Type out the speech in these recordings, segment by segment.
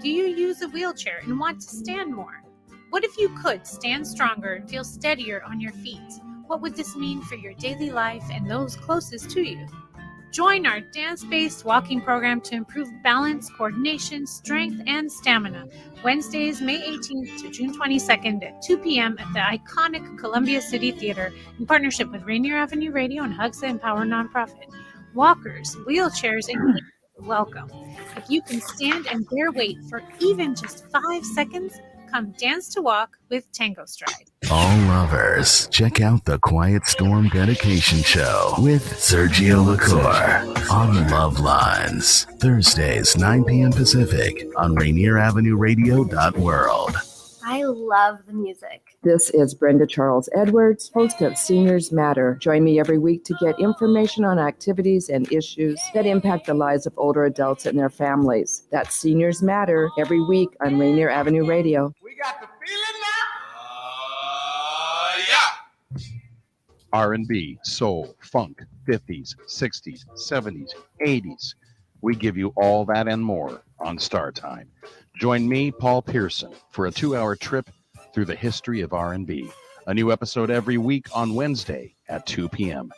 Do you use a wheelchair and want to stand more? What if you could stand stronger and feel steadier on your feet? What would this mean for your daily life and those closest to you? Join our dance-based walking program to improve balance, coordination, strength, and stamina. Wednesdays, May 18th to June 22nd at 2 p.m. at the iconic Columbia City Theater in partnership with Rainier Avenue Radio and Hugsa Empower Nonprofit. Walkers, wheelchairs, and welcome. If you can stand and bear weight for even just 5 seconds, come dance to walk with Tango Stride. All lovers, check out the Quiet Storm Dedication Show with Sergio LaCour on Love Lines. Thursdays, 9 p.m. Pacific on Rainier Avenue Radio.world. I love the music. This is Brenda Charles Edwards, host of Seniors Matter. Join me every week to get information on activities and issues that impact the lives of older adults and their families. That's Seniors Matter every week on Rainier Avenue Radio. We got the feeling now. R&B, soul, funk, 50s, 60s, 70s, 80s. We give you all that and more on Star Time. Join me, Paul Pearson, for a 2-hour trip through the history of R&B. A new episode every week on Wednesday at 2 p.m.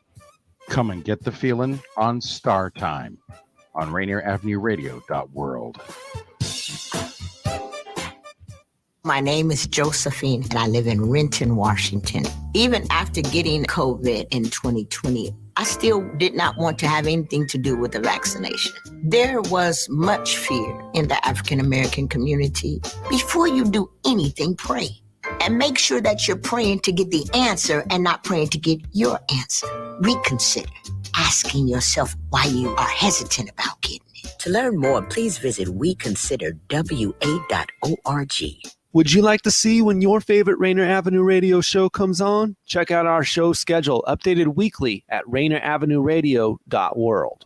Come and get the feeling on Star Time on Rainier Avenue Radio.world. My name is Josephine, and I live in Renton, Washington. Even after getting COVID in 2020, I still did not want to have anything to do with the vaccination. There was much fear in the African American community. Before you do anything, pray. And make sure that you're praying to get the answer and not praying to get your answer. Reconsider, asking yourself why you are hesitant about getting it. To learn more, please visit weconsiderwa.org. Would you like to see when your favorite Rainier Avenue Radio show comes on? Check out our show schedule, updated weekly at rainieravenue.world.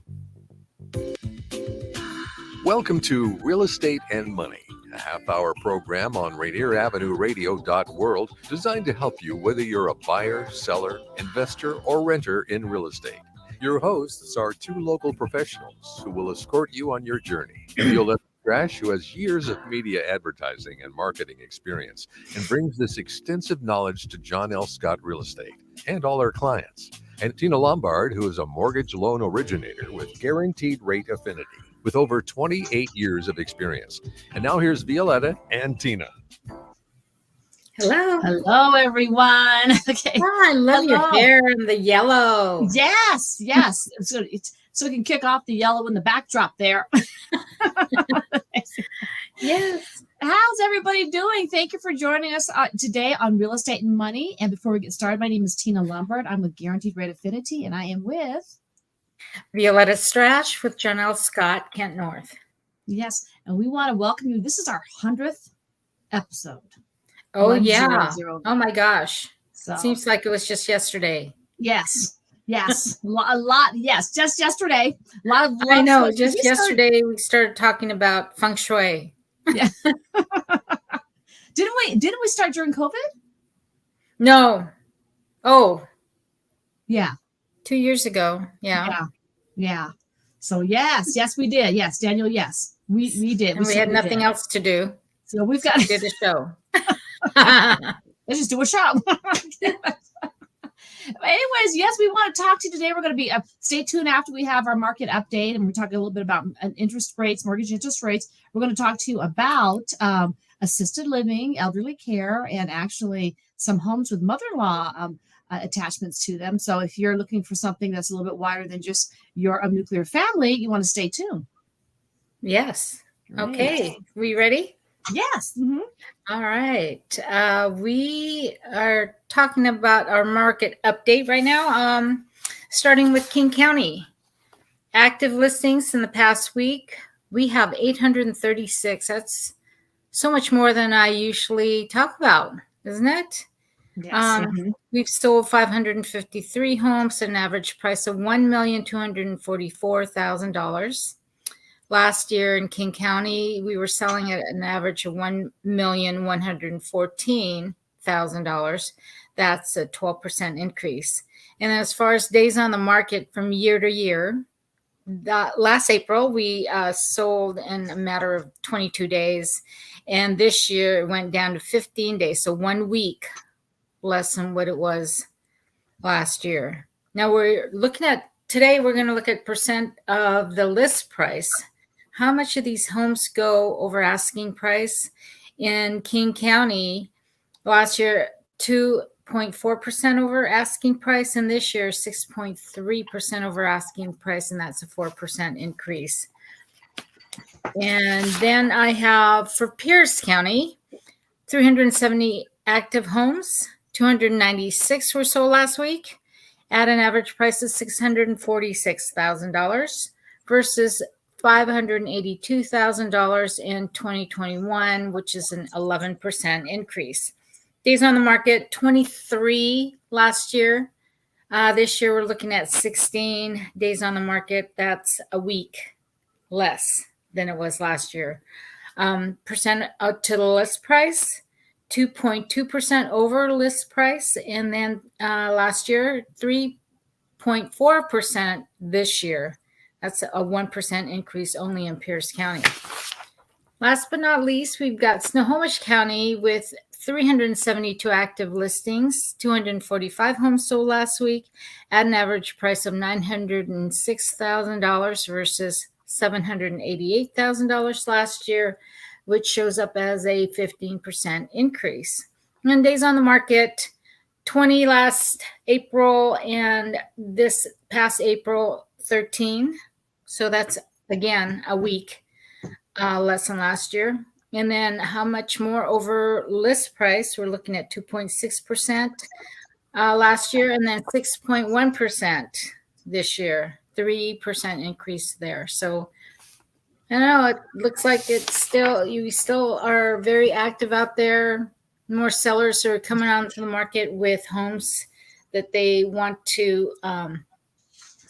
Welcome to Real Estate and Money, a half-hour program on Rainier Avenue Radio.world designed to help you whether you're a buyer, seller, investor, or renter in real estate. Your hosts are two local professionals who will escort you on your journey. Violeta, Strash, who has years of media advertising and marketing experience and brings this extensive knowledge to John L. Scott Real Estate and all our clients. And Tina Lombard, who is a mortgage loan originator with Guaranteed Rate Affinity, with over 28 years of experience. And now here's Violeta and Tina. Hello. Hello, everyone. Okay. Oh, I love your hair and the yellow. Yes. So we can kick off the yellow in the backdrop there. Yes. How's everybody doing? Thank you for joining us today on Real Estate and Money. And before we get started, my name is Tina Lombard. I'm with Guaranteed Rate Affinity, and I am with Violeta Strash with John L. Scott, Kent North. Yes, and we want to welcome you. This is our 100th episode. Oh, 100. Oh, my gosh. So, seems like it was just yesterday. Yes. A lot. Yes, just yesterday. A lot of. I know. Just yesterday, we started talking about feng shui. Yeah. Didn't we start during COVID? No. Oh. Yeah. 2 years ago. Yeah. So yes, we did. Yes, Daniel. Yes, we did. And we had nothing else to do. So we've got to do the show. Let's just do a show. Anyways, yes, we want to talk to you today. We're going to be stay tuned after we have our market update, and we're talking a little bit about interest rates, mortgage interest rates. We're going to talk to you about assisted living, elderly care, and actually some homes with mother-in-law attachments to them. So if you're looking for something that's a little bit wider than just your nuclear family, you want to stay tuned. Yes. Okay. We ready? Yes. Mm-hmm. All right. We are talking about our market update right now, starting with King County. Active listings in the past week, we have 836. That's so much more than I usually talk about, isn't it? Yes. We've sold 553 homes at an average price of $1,244,000. Last year in King County, we were selling at an average of $1,114,000. That's a 12% increase. And as far as days on the market from year to year, last April, we sold in a matter of 22 days. And this year it went down to 15 days. So 1 week less than what it was last year. Now we're going to look at percent of the list price. How much of these homes go over asking price? In King County, last year, 2.4% over asking price, and this year 6.3% over asking price, and that's a 4% increase. And then I have for Pierce County, 370 active homes, 296 were sold last week at an average price of $646,000 versus $582,000 in 2021, which is an 11% increase. Days on the market, 23 last year. This year, we're looking at 16 days on the market. That's a week less than it was last year. Percent out to the list price, 2.2% over list price. And then last year, 3.4% this year. That's a 1% increase only in Pierce County. Last but not least, we've got Snohomish County with 372 active listings, 245 homes sold last week at an average price of $906,000 versus $788,000 last year, which shows up as a 15% increase. And days on the market, 20 last April and this past April, 13. So that's, again, a week less than last year. And then how much more over list price? We're looking at 2.6% last year and then 6.1% this year, 3% increase there. So I know it looks like you still are very active out there. More sellers are coming onto the market with homes that they want to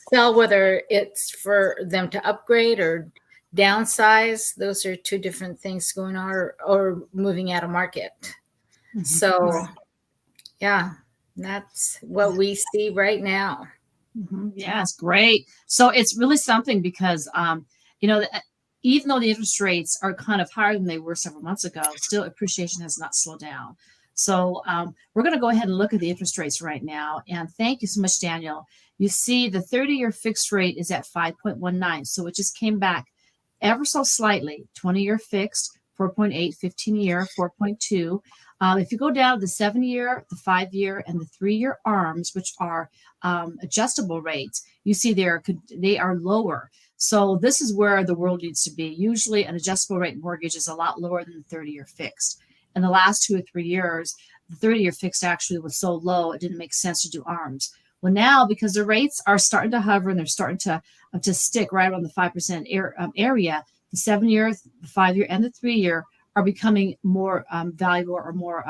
sell, whether it's for them to upgrade or downsize. Those are two different things going on, or moving out of market. Mm-hmm. So yeah, that's what we see right now. Mm-hmm. Yes, great. So it's really something because, even though the interest rates are kind of higher than they were several months ago, still appreciation has not slowed down. So we're going to go ahead and look at the interest rates right now. And thank you so much, Daniel. You see the 30-year fixed rate is at 5.19. So it just came back ever so slightly. 20-year fixed, 4.8, 15-year, 4.2. If you go down to the 7-year, the 5-year, and the 3-year ARMs, which are adjustable rates, you see they are lower. So this is where the world needs to be. Usually an adjustable rate mortgage is a lot lower than the 30-year fixed. In the last 2 or 3 years, the 30-year fixed actually was so low, it didn't make sense to do ARMs. Well, now because the rates are starting to hover and they're starting to stick right around the 5% area, the 7-year, the 5-year, and the 3-year are becoming more valuable or more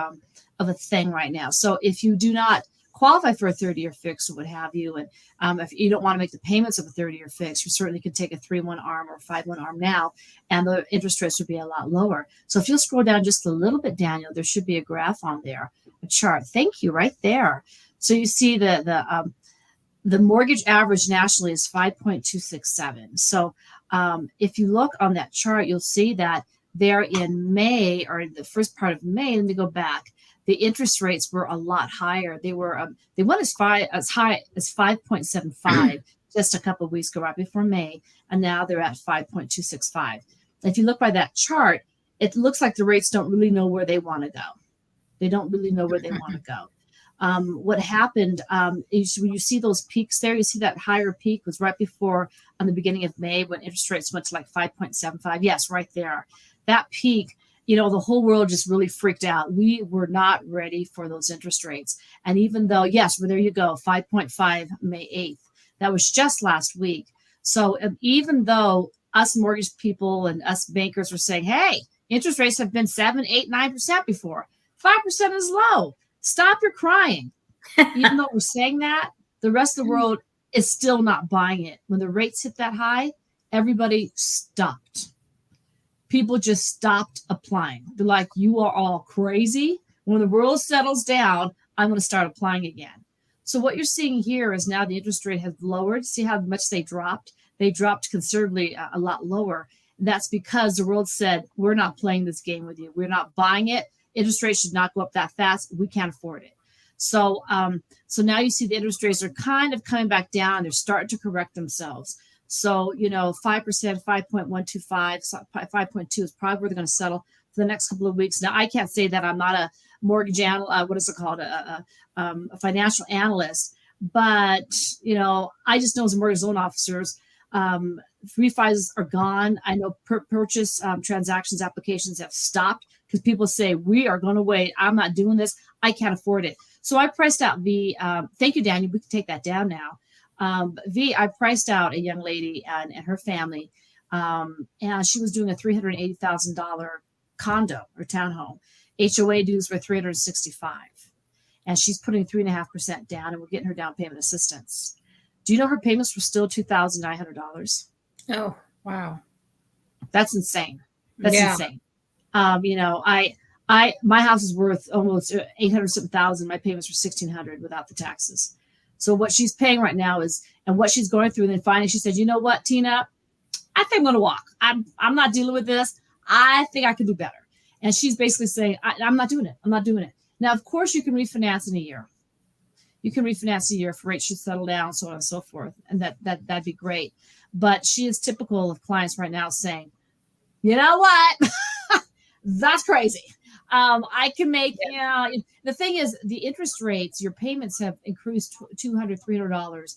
of a thing right now. So if you do not qualify for a 30-year fix or what have you, and if you don't want to make the payments of a 30-year fix, you certainly could take a 3-1 ARM or 5-1 ARM now, and the interest rates would be a lot lower. So if you'll scroll down just a little bit, Daniel, there should be a graph on there, a chart. Thank you, right there. So you see the mortgage average nationally is 5.267. So if you look on that chart, you'll see that there in May, or the first part of May, let me go back, the interest rates were a lot higher. They went as high as 5.75 just a couple of weeks ago, right before May, and now they're at 5.265. If you look by that chart, it looks like the rates don't really know where they want to go. They don't really know where they want to go. What happened is when you see those peaks there, you see that higher peak was right before on the beginning of May when interest rates went to like 5.75. Yes, right there. That peak, the whole world just really freaked out. We were not ready for those interest rates. And even though, yes, well, there you go, 5.5 May 8th. That was just last week. So even though us mortgage people and us bankers were saying, hey, interest rates have been 7, 8, 9% before. 5% is low. Stop your crying. Even though we're saying that, the rest of the world is still not buying it. When the rates hit that high, everybody stopped. People just stopped applying. They're like, you are all crazy. When the world settles down, I'm going to start applying again. So what you're seeing here is now the interest rate has lowered. See how much they dropped? They dropped considerably a lot lower. That's because the world said, we're not playing this game with you. We're not buying it. Interest rates should not go up that fast. We can't afford it. So now you see the interest rates are kind of coming back down. They're starting to correct themselves. So, 5%, 5.125, 5.2 is probably where they're going to settle for the next couple of weeks. Now, I can't say that I'm not a mortgage analyst, what is it called? A financial analyst. But, I just know as a mortgage loan officers, refis are gone. I know purchase transactions applications have stopped because people say, we are going to wait. I'm not doing this. I can't afford it. So I priced out V. Thank you, Daniel. We can take that down now. V, I priced out a young lady and her family, and she was doing a $380,000 condo or townhome. HOA dues were $365,000, and she's putting 3.5% down, and we're getting her down payment assistance. Do you know her payments were still $2,900? Oh, wow, that's insane. That's insane. My house is worth almost $800,000. My payments were $1,600 without the taxes. So what she's paying right now is, and what she's going through, and then finally she said, you know what, Tina, I think I'm going to walk. I'm not dealing with this. I think I could do better. And she's basically saying, I'm not doing it. I'm not doing it. Now, of course, you can refinance in a year. You can refinance a year if rates should settle down, so on and so forth. And that'd be great. But she is typical of clients right now saying, you know what? That's crazy. I can make, the thing is the interest rates, your payments have increased $200, $300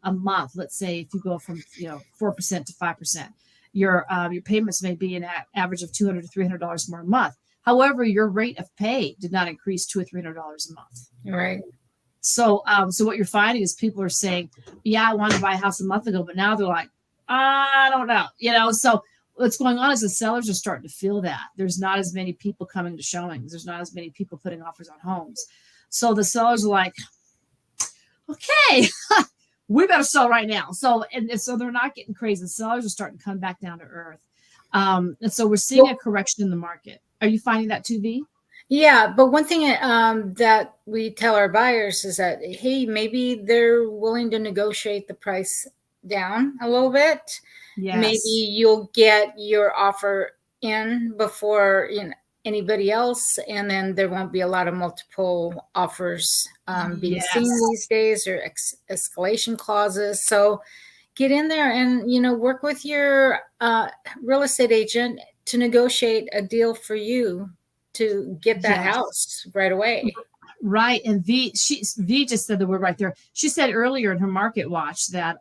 a month. Let's say if you go from, 4% to 5%, your payments may be an average of $200 to $300 more a month. However, your rate of pay did not increase $200 or $300 a month. Right. So what you're finding is people are saying, yeah, I wanted to buy a house a month ago, but now they're like, I don't know, so what's going on is the sellers are starting to feel that there's not as many people coming to showings. There's not as many people putting offers on homes. So the sellers are like, okay, we better sell right now. So they're not getting crazy. The sellers are starting to come back down to earth. And so we're seeing a correction in the market. Are you finding that too, V? Yeah, but one thing that we tell our buyers is that, hey, maybe they're willing to negotiate the price down a little bit. Yes. Maybe you'll get your offer in before anybody else, and then there won't be a lot of multiple offers being seen these days, or escalation clauses. So get in there and work with your real estate agent to negotiate a deal for you to get that house right away. Right. And V just said the word right there. She said earlier in her market watch that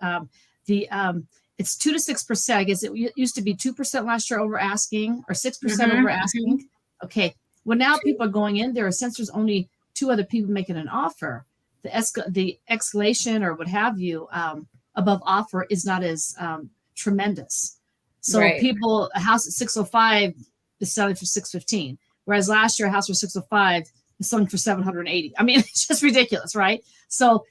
it's 2 to 6%. I guess it used to be 2% last year over asking, or 6% over asking. Okay. Well, now people are going in there, since there's only 2 other people making an offer, the escalation or what have you above offer is not as tremendous. So a house at 605 is selling for 615, whereas last year a house for 605 is selling for 780. I mean, it's just ridiculous, right? So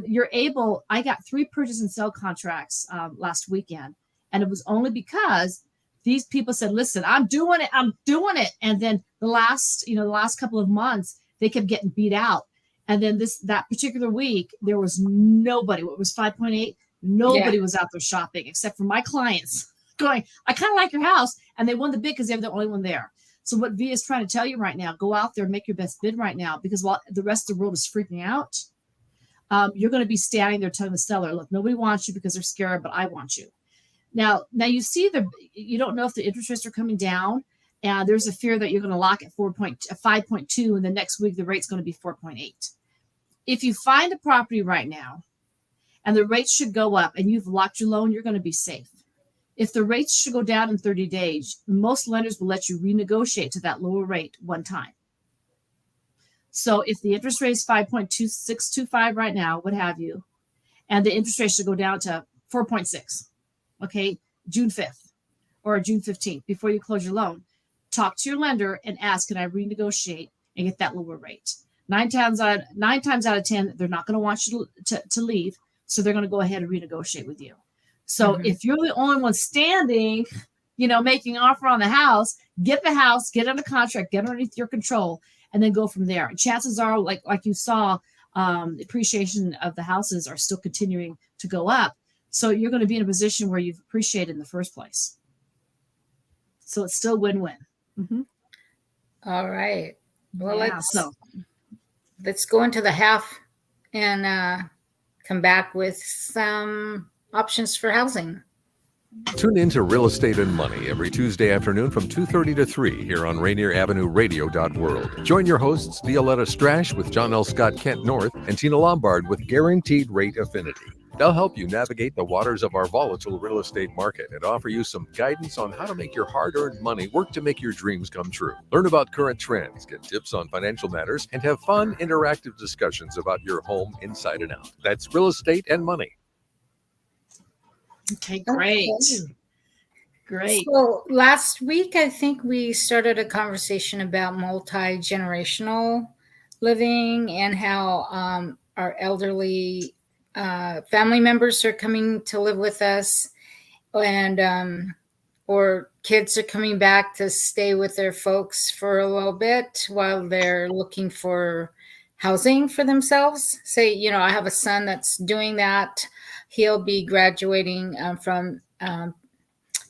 you're able. I got 3 purchase and sell contracts last weekend, and it was only because these people said, "Listen, I'm doing it." And then the last couple of months, they kept getting beat out. And then that particular week, there was nobody. What was 5.8? Nobody was out there shopping except for my clients going, I kind of like your house. And they won the bid because they're the only one there. So what V is trying to tell you right now, go out there and make your best bid right now, because while the rest of the world is freaking out, you're going to be standing there telling the seller, look, nobody wants you because they're scared, but I want you. Now you see you don't know if the interest rates are coming down, and there's a fear that you're going to lock at 5.2, and the next week the rate's going to be 4.8. If you find a property right now and the rates should go up and you've locked your loan, you're going to be safe. If the rates should go down in 30 days, most lenders will let you renegotiate to that lower rate one time. So if the interest rate is 5.2625 right now, what have you, and the interest rate should go down to 4.6, okay, June 5th or June 15th, before you close your loan, talk to your lender and ask, can I renegotiate and get that lower rate? 9 times out of 10, they're not going to want you to leave, so they're going to go ahead and renegotiate with you. So if you're the only one standing, making an offer on the house, get the house, get under contract, get underneath your control, and then go from there. And chances are, like you saw, the appreciation of the houses are still continuing to go up. So you're going to be in a position where you've appreciated in the first place. So it's still win-win. Mm-hmm. All right. Well, Yeah, let's go into the half and come back with some options for housing. Tune in to Real Estate and Money every Tuesday afternoon from 2:30 to 3 here on Rainier Avenue Radio.world. Join your hosts Violeta Strash with John L. Scott Kent North and Tina Lombard with Guaranteed Rate Affinity. They'll help you navigate the waters of our volatile real estate market and offer you some guidance on how to make your hard-earned money work to make your dreams come true. Learn about current trends, get tips on financial matters, and have fun, interactive discussions about your home inside and out. That's Real Estate and Money. Okay, great. Great. So last week, I think we started a conversation about multi-generational living and how our elderly family members are coming to live with us, and or kids are coming back to stay with their folks for a little bit while they're looking for housing for themselves. Say, I have a son that's doing that. He'll be graduating from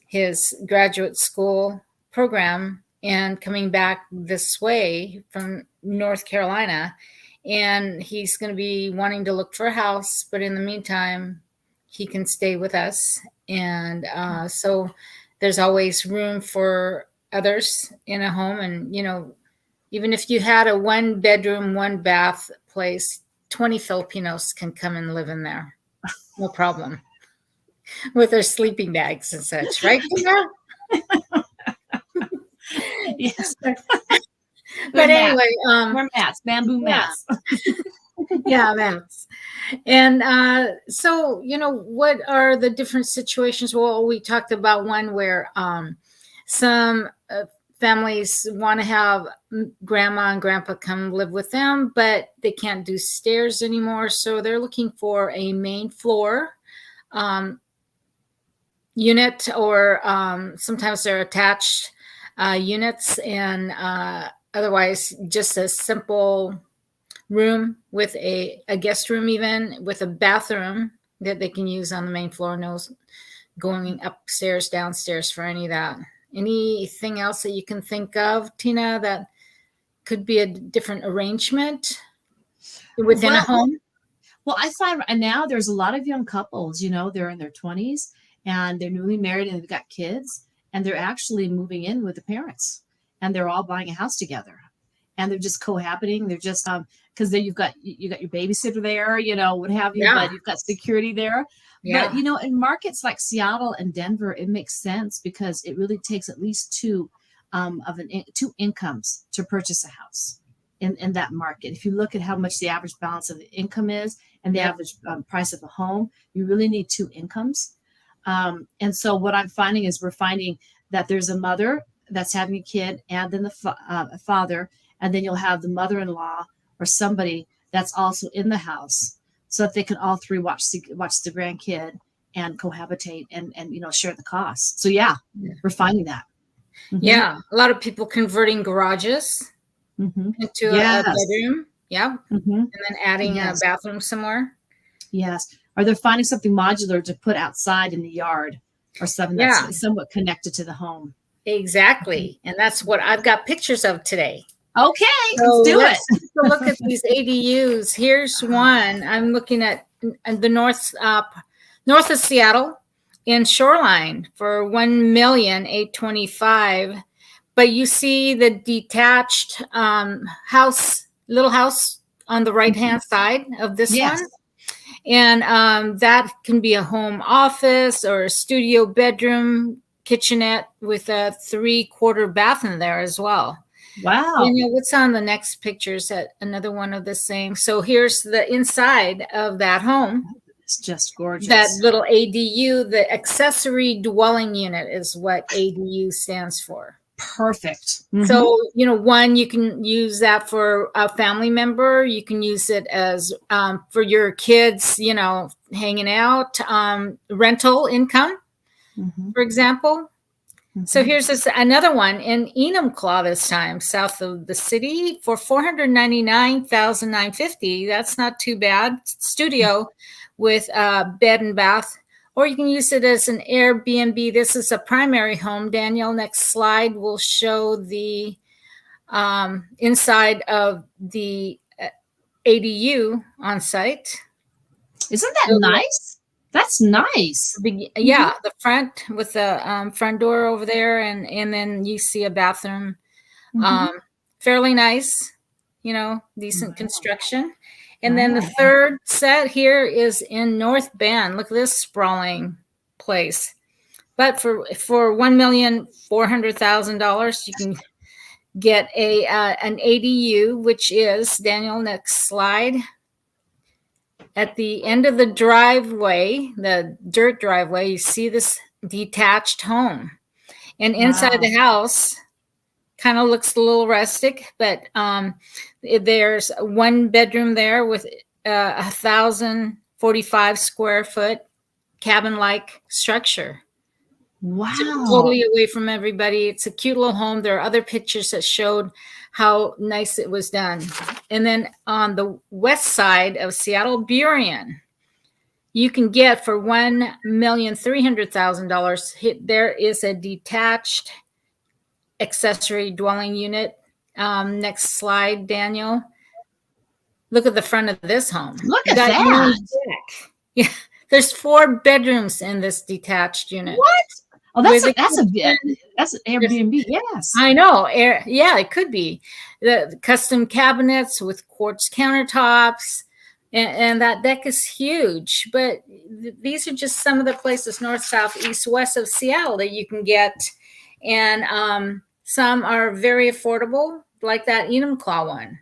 his graduate school program and coming back this way from North Carolina. And he's going to be wanting to look for a house, but in the meantime, he can stay with us. And so there's always room for others in a home. And, even if you had a 1-bedroom, 1-bath place, 20 Filipinos can come and live in there. No problem. With their sleeping bags and such, right? Yes. But anyway, we're mats, bamboo mats. Yeah, mats. And so, what are the different situations? Well, we talked about one where some families want to have grandma and grandpa come live with them, but they can't do stairs anymore. So they're looking for a main floor unit, or sometimes they're attached units, and otherwise just a simple room with a guest room, even with a bathroom that they can use on the main floor. No going upstairs, downstairs for any of that. Anything else that you can think of, Tina, that could be a different arrangement within a home? Well, I find right now there's a lot of young couples, they're in their 20s and they're newly married and they've got kids, and they're actually moving in with the parents, and they're all buying a house together, and they're just cohabiting. They're just because you've got your babysitter there, what have you, but you've got security there. Yeah. But in markets like Seattle and Denver, it makes sense because it really takes at least two incomes to purchase a house in that market. If you look at how much the average balance of the income is and the average price of a home, you really need 2 incomes. And so what I'm finding is we're finding that there's a mother that's having a kid, and then the father, and then you'll have the mother-in-law or somebody that's also in the house, so that they can all three watch the grandkid and cohabitate and share the costs. So we're finding that. Mm-hmm. Yeah, a lot of people converting garages into a bedroom. Yeah, and then adding a bathroom somewhere. Yes, or they're finding something modular to put outside in the yard, or something that's somewhat connected to the home. Exactly, and that's what I've got pictures of today. Okay, so let's do it. Look at these ADUs. Here's one. I'm looking at the north of Seattle in Shoreline for $1,825,000. But you see the detached little house on the right-hand side of this one. And that can be a home office or a studio bedroom, kitchenette with a 3/4 bath in there as well. Wow. What's on the next picture is another one of the same. So here's the inside of that home. It's just gorgeous. That little ADU, the accessory dwelling unit, is what ADU stands for. Perfect. So, one, you can use that for a family member. You can use it as for your kids, hanging out, rental income, for example. So here's another one in Enumclaw this time, south of the city, for $499,950. That's not too bad. Studio with bed and bath, or you can use it as an Airbnb. This is a primary home. Daniel, next slide will show the inside of the ADU on site. Isn't that nice? That's nice. Yeah, the front with the front door over there, and then you see a bathroom. Fairly nice, decent construction. And then the third set here is in North Bend. Look at this sprawling place. But for $1,400,000, you can get an ADU, which is, Daniel, next slide. At the end of the driveway, the dirt driveway, you see this detached home. And inside the house, kind of looks a little rustic, but there's one bedroom there with 1,045 square foot cabin-like structure. Wow. So totally away from everybody. It's a cute little home. There are other pictures that showed how nice it was done. And then on the west side of Seattle, Burien, you can get for $1,300,000. There is a detached accessory dwelling unit. Next slide, Daniel. Look at the front of this home. Look at that. Yeah, there's 4 bedrooms in this detached unit. What? Oh, that's an Airbnb. Yes, I know. Yeah, it could be the custom cabinets with quartz countertops, and that deck is huge. But these are just some of the places north, south, east, west of Seattle that you can get, and some are very affordable, like that Enumclaw one,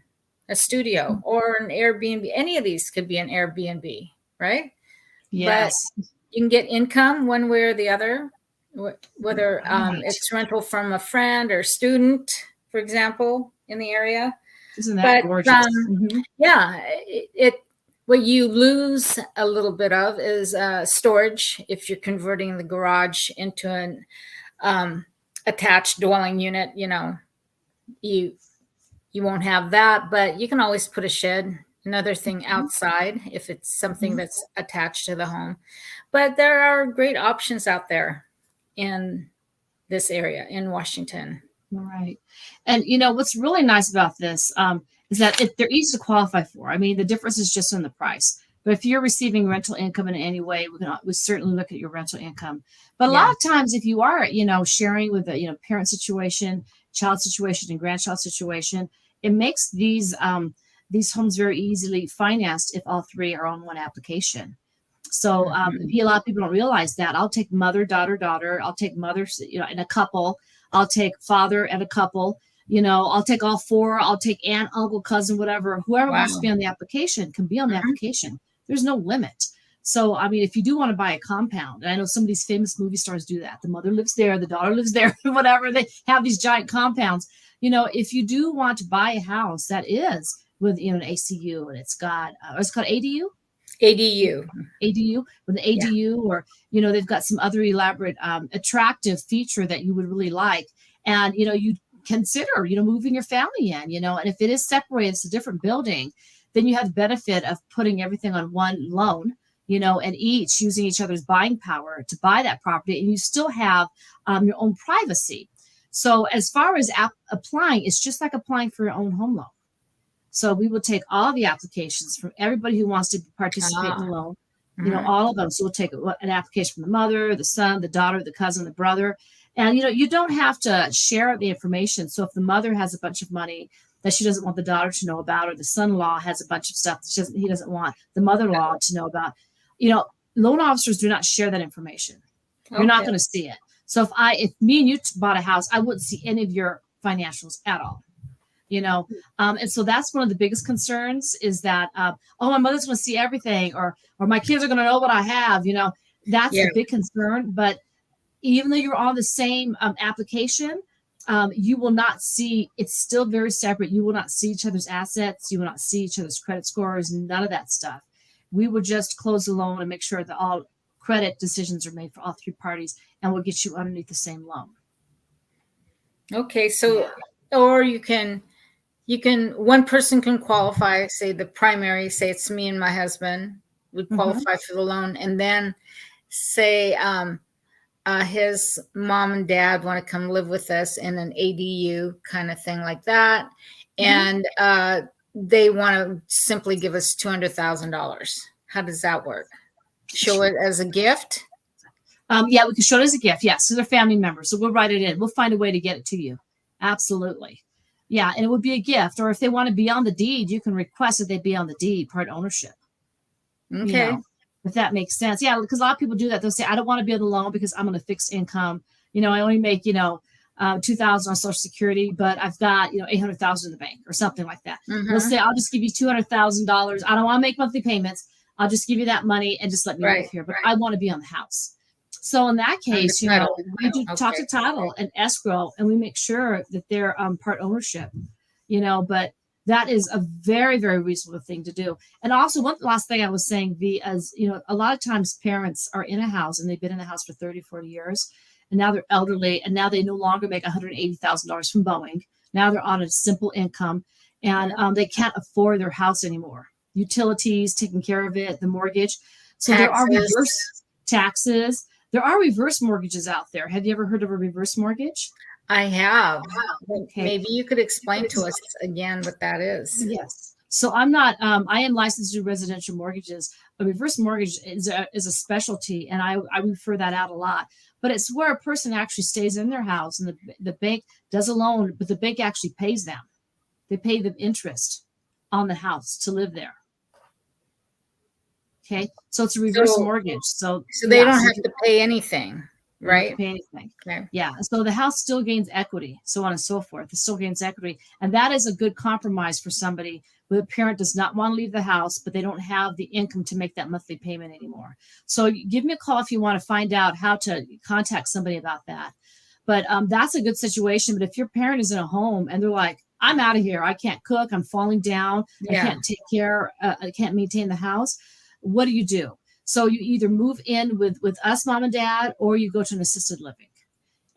a studio or an Airbnb. Any of these could be an Airbnb, right? Yes, but you can get income one way or the other. Whether it's rental from a friend or student, for example, in the area. Isn't that gorgeous? Yeah, what you lose a little bit of is storage if you're converting the garage into an attached dwelling unit. You won't have that, but you can always put a shed, another thing outside if it's something that's attached to the home. But there are great options out there in this area in Washington. Right. And what's really nice about this is that they're easy to qualify for. I mean, the difference is just in the price. But if you're receiving rental income in any way, we certainly look at your rental income. But a lot of times, if you are, sharing with a parent situation, child situation, and grandchild situation, it makes these homes very easily financed if all 3 are on one application. So a lot of people don't realize that. I'll take mother, daughter, daughter. I'll take mother, and a couple. I'll take father and a couple. I'll take all 4. I'll take aunt, uncle, cousin, whatever. Whoever wants to be on the application can be on the application. There's no limit. So, I mean, if you do want to buy a compound, and I know some of these famous movie stars do that. The mother lives there, the daughter lives there, whatever. They have these giant compounds. If you do want to buy a house that is with an ACU and it's got, it's called ADU? ADU with an ADU, or they've got some other elaborate attractive feature that you would really like, and you consider moving your family in, and if it is separated, it's a different building, then you have the benefit of putting everything on one loan, and each using each other's buying power to buy that property, and you still have your own privacy. So as far as applying, it's just like applying for your own home loan. So we will take all the applications from everybody who wants to participate in the loan, all of them. So we'll take an application from the mother, the son, the daughter, the cousin, the brother. And, you don't have to share the information. So if the mother has a bunch of money that she doesn't want the daughter to know about, or the son-in-law has a bunch of stuff that he doesn't want the mother-in-law to know about, loan officers do not share that information. You're not going to see it. So if me and you bought a house, I wouldn't see any of your financials at all. And so that's one of the biggest concerns is that, my mother's going to see everything, or my kids are going to know what I have, that's a big concern. But even though you're on the same application, you will not see, it's still very separate. You will not see each other's assets. You will not see each other's credit scores, none of that stuff. We will just close the loan and make sure that all credit decisions are made for all 3 parties, and we'll get you underneath the same loan. Okay, so or you can one person can qualify, say the primary, say it's me and my husband would qualify for the loan, and then say his mom and dad want to come live with us in an ADU kind of thing like that, and they want to simply give us $200,000. How does that work? Show it as a gift? Yeah, we can show it as a gift. Yes, so they're family members. So we'll write it in. We'll find a way to get it to you. Absolutely. Yeah, and it would be a gift. Or if they want to be on the deed, you can request that they be on the deed, part ownership. Okay. You know, if that makes sense. Yeah, because a lot of people do that. They'll say, I don't want to be on the loan because I'm on a fixed income. I only make, $2,000 on Social Security, but I've got, $800,000 in the bank or something like that. They'll say, I'll just give you $200,000. I don't want to make monthly payments. I'll just give you that money and just let me live here. But I want to be on the house. So in that case, we do talk to title and escrow, and we make sure that they're part ownership, but that is a very, very reasonable thing to do. And also one last thing I was saying, a lot of times parents are in a house and they've been in the house for 30, 40 years, and now they're elderly, and now they no longer make $180,000 from Boeing. Now they're on a simple income, and they can't afford their house anymore. Utilities, taking care of it, the mortgage. So there are reverse taxes. There are reverse mortgages out there. Have you ever heard of a reverse mortgage? I have. Okay. Maybe you could explain to us again what that is. Yes. So I'm not, I am licensed to do residential mortgages. A reverse mortgage is a specialty, and I refer that out a lot. But it's where a person actually stays in their house, and the bank does a loan, but the bank actually pays them. They pay them interest on the house to live there. Okay, so it's a reverse mortgage. So they don't have to pay anything, right? Pay anything. Okay. Yeah. So the house still gains equity, so on and so forth. It still gains equity, and that is a good compromise for somebody where the parent does not want to leave the house, but they don't have the income to make that monthly payment anymore. So give me a call if you want to find out how to contact somebody about that. But that's a good situation. But if your parent is in a home and they're like, I'm out of here, I can't cook, I'm falling down, I can't take care, I can't maintain the house. What do? So you either move in with us, mom and dad, or you go to an assisted living.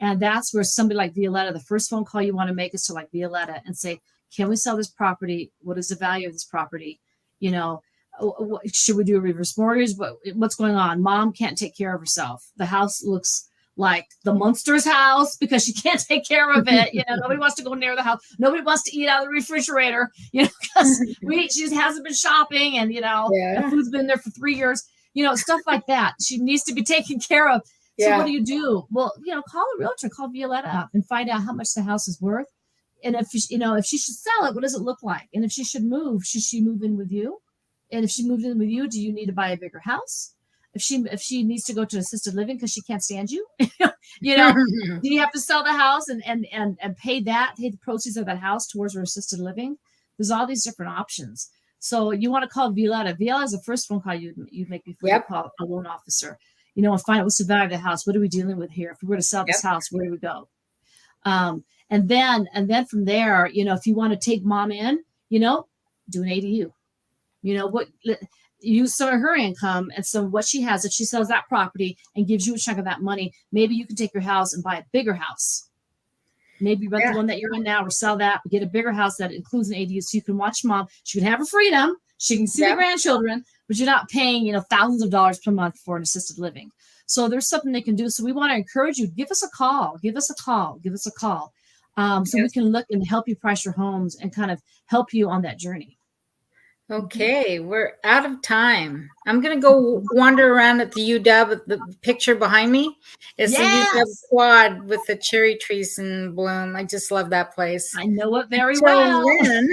And that's where somebody like Violeta, the first phone call you want to make is to like Violeta and say, can we sell this property? What is the value of this property? Should we do a reverse mortgage? What's going on? Mom can't take care of herself. The house looks like the monster's house because she can't take care of it. Nobody wants to go near the house. Nobody wants to eat out of the refrigerator, because she hasn't been shopping, and, the food's been there for 3 years, stuff like that. She needs to be taken care of. So what do? Well, call a realtor, call Violeta up and find out how much the house is worth. And if she should sell it, what does it look like? And if she should she move in with you? And if she moved in with you, do you need to buy a bigger house? If she needs to go to assisted living because she can't stand you, do you have to sell the house and pay the proceeds of that house towards her assisted living? There's all these different options. So you want to call Violeta. Violeta is the first phone call you'd make before you call a loan officer. And find out what's the value of the house. What are we dealing with here? If we were to sell this house, where do we go? And then from there, if you want to take mom in, do an ADU. Use some of her income and some of what she has. If she sells that property and gives you a chunk of that money, maybe you can take your house and buy a bigger house. Maybe rent the one that you're in now or sell that, but get a bigger house that includes an ADU so you can watch mom. She can have her freedom. She can see the grandchildren, but you're not paying, thousands of dollars per month for an assisted living. So there's something they can do. So we want to encourage you, give us a call. So we can look and help you price your homes and kind of help you on that journey. Okay, we're out of time. I'm going to go wander around at the UW. The picture behind me is the UW quad with the cherry trees in bloom. I just love that place. I know it very well. Then,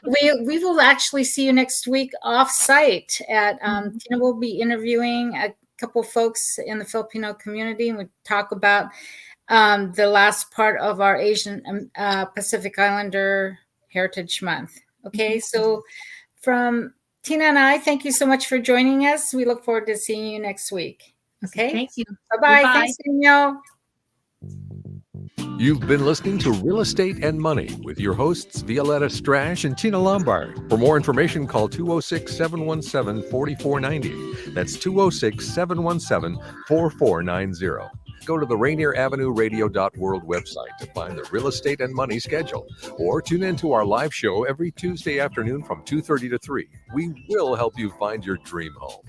we will actually see you next week off-site. Tina will be interviewing a couple folks in the Filipino community, and we talk about the last part of our Asian Pacific Islander Heritage Month. Okay, so from Tina and I, thank you so much for joining us. We look forward to seeing you next week. Okay. Thank you. Bye-bye. Thanks, Danielle. You've been listening to Real Estate and Money with your hosts, Violeta Strash and Tina Lombard. For more information, call 206-717-4490. That's 206-717-4490. Go to the Rainier Avenue Radio.world website to find the real estate and money schedule, or tune into our live show every Tuesday afternoon from 2:30 to 3. We will help you find your dream home.